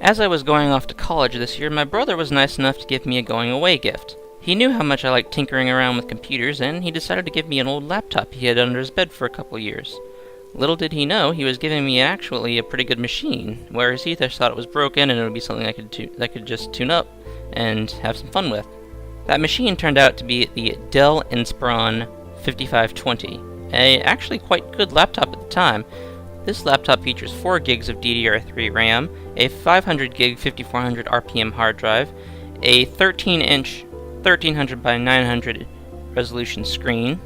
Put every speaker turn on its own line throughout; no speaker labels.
As I was going off to college this year, my brother was nice enough to give me a going-away gift. He knew how much I liked tinkering around with computers, and he decided to give me an old laptop he had under his bed for a couple years. Little did he know, he was giving me actually a pretty good machine, whereas he just thought it was broken and it would be something I could just tune up and have some fun with. That machine turned out to be the Dell Inspiron 5520, a actually quite good laptop at the time. This laptop features 4 gigs of DDR3 RAM, a 500 gig 5400 RPM hard drive, a 13-inch 1300 by 900 resolution screen,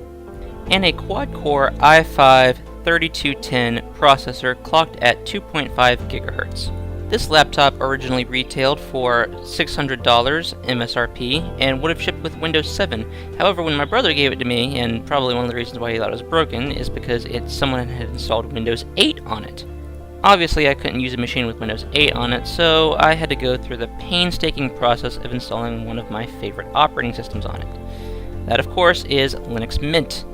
and a quad-core i5 3210 processor clocked at 2.5 GHz. This laptop originally retailed for $600 MSRP and would have shipped with Windows 7. However, when my brother gave it to me, and probably one of the reasons why he thought it was broken, is because someone had installed Windows 8 on it. Obviously, I couldn't use a machine with Windows 8 on it, so I had to go through the painstaking process of installing one of my favorite operating systems on it. That, of course, is Linux Mint.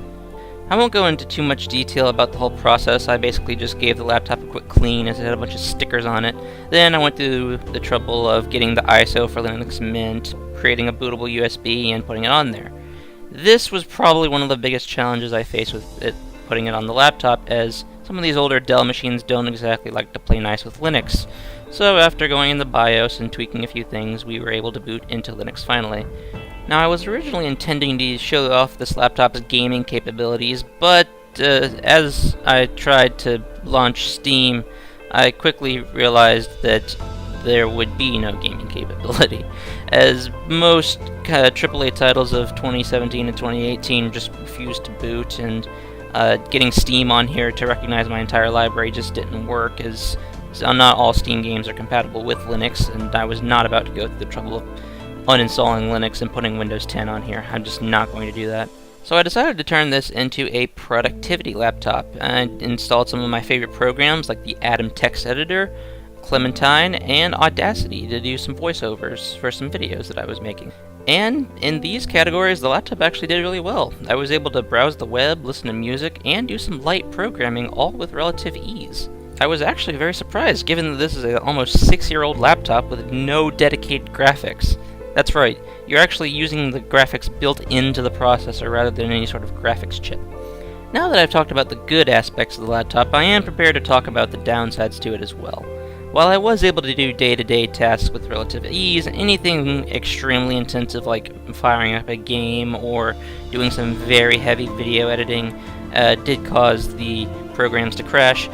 I won't go into too much detail about the whole process. I basically just gave the laptop a quick clean as it had a bunch of stickers on it. Then I went through the trouble of getting the ISO for Linux Mint, creating a bootable USB, and putting it on there. This was probably one of the biggest challenges I faced with it, putting it on the laptop, as some of these older Dell machines don't exactly like to play nice with Linux. So after going in the BIOS and tweaking a few things, we were able to boot into Linux finally. Now, I was originally intending to show off this laptop's gaming capabilities, but as I tried to launch Steam, I quickly realized that there would be no gaming capability, as most AAA titles of 2017 and 2018 just refused to boot, and getting Steam on here to recognize my entire library just didn't work, as not all Steam games are compatible with Linux, and I was not about to go through the trouble of uninstalling Linux and putting Windows 10 on here. I'm just not going to do that. So I decided to turn this into a productivity laptop. I installed some of my favorite programs like the Atom Text Editor, Clementine, and Audacity to do some voiceovers for some videos that I was making. And in these categories, the laptop actually did really well. I was able to browse the web, listen to music, and do some light programming, all with relative ease. I was actually very surprised, given that this is an almost 6-year-old laptop with no dedicated graphics. That's right, you're actually using the graphics built into the processor rather than any sort of graphics chip. Now that I've talked about the good aspects of the laptop, I am prepared to talk about the downsides to it as well. While I was able to do day-to-day tasks with relative ease, anything extremely intensive like firing up a game or doing some very heavy video editing did cause the programs to crash,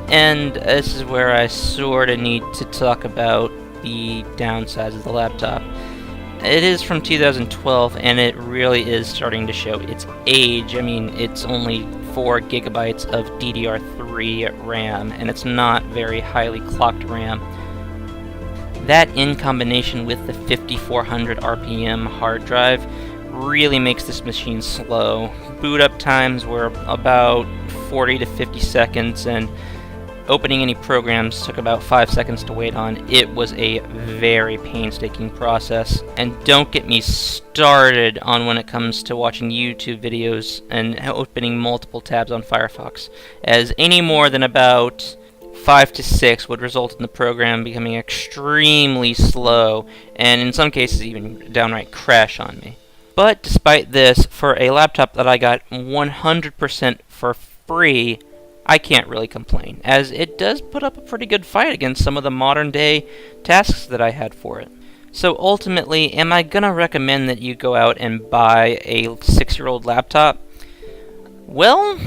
and this is where I sort of need to talk about the downsides of the laptop. It is from 2012, and it really is starting to show its age. I mean, it's only 4 gigabytes of DDR3 RAM, and it's not very highly clocked RAM. That, in combination with the 5400 RPM hard drive, really makes this machine slow. Boot up times were about 40 to 50 seconds, and opening any programs took about 5 seconds to wait on. It was a very painstaking process. And don't get me started on when it comes to watching YouTube videos and opening multiple tabs on Firefox, as any more than about 5 to 6 would result in the program becoming extremely slow, and in some cases even downright crash on me. But despite this, for a laptop that I got 100% for free, I can't really complain, as it does put up a pretty good fight against some of the modern day tasks that I had for it. So ultimately, am I gonna recommend that you go out and buy a 6-year-old laptop? Well,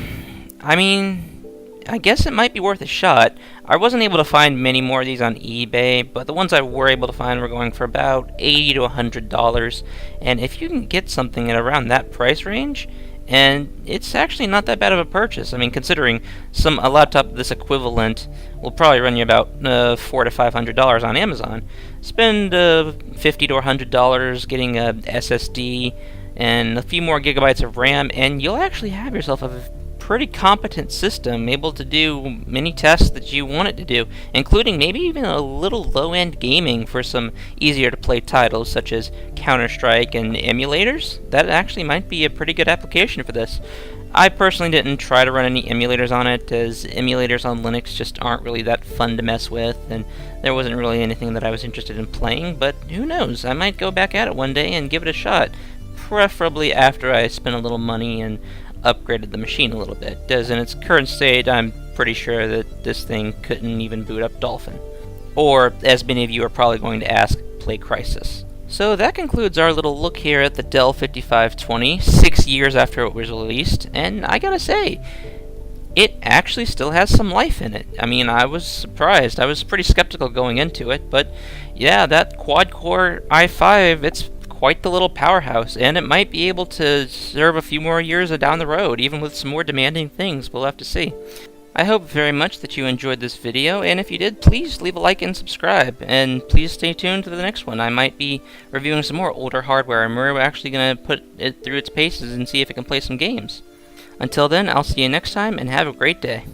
I mean, I guess it might be worth a shot. I wasn't able to find many more of these on eBay, but the ones I were able to find were going for about $80 to $100, and if you can get something at around that price range, and it's actually not that bad of a purchase. I mean, considering a laptop this equivalent will probably run you about $400 to $500 on Amazon. Spend $50 to $100 getting a SSD and a few more gigabytes of RAM, and you'll actually have yourself a pretty competent system, able to do many tasks that you want it to do, including maybe even a little low-end gaming for some easier-to-play titles such as Counter-Strike and emulators. That actually might be a pretty good application for this. I personally didn't try to run any emulators on it, as emulators on Linux just aren't really that fun to mess with, and there wasn't really anything that I was interested in playing, but who knows, I might go back at it one day and give it a shot, preferably after I spent a little money and upgraded the machine a little bit, as in its current state, I'm pretty sure that this thing couldn't even boot up Dolphin. Or, as many of you are probably going to ask, play Crysis. So that concludes our little look here at the Dell 5520, 6 years after it was released, and I gotta say, it actually still has some life in it. I mean, I was surprised. I was pretty skeptical going into it, but yeah, that quad-core i5, it's quite the little powerhouse, and it might be able to serve a few more years down the road, even with some more demanding things. We'll have to see. I hope very much that you enjoyed this video, and if you did, please leave a like and subscribe, and please stay tuned to the next one. I might be reviewing some more older hardware, and we're actually going to put it through its paces and see if it can play some games. Until then, I'll see you next time, and have a great day.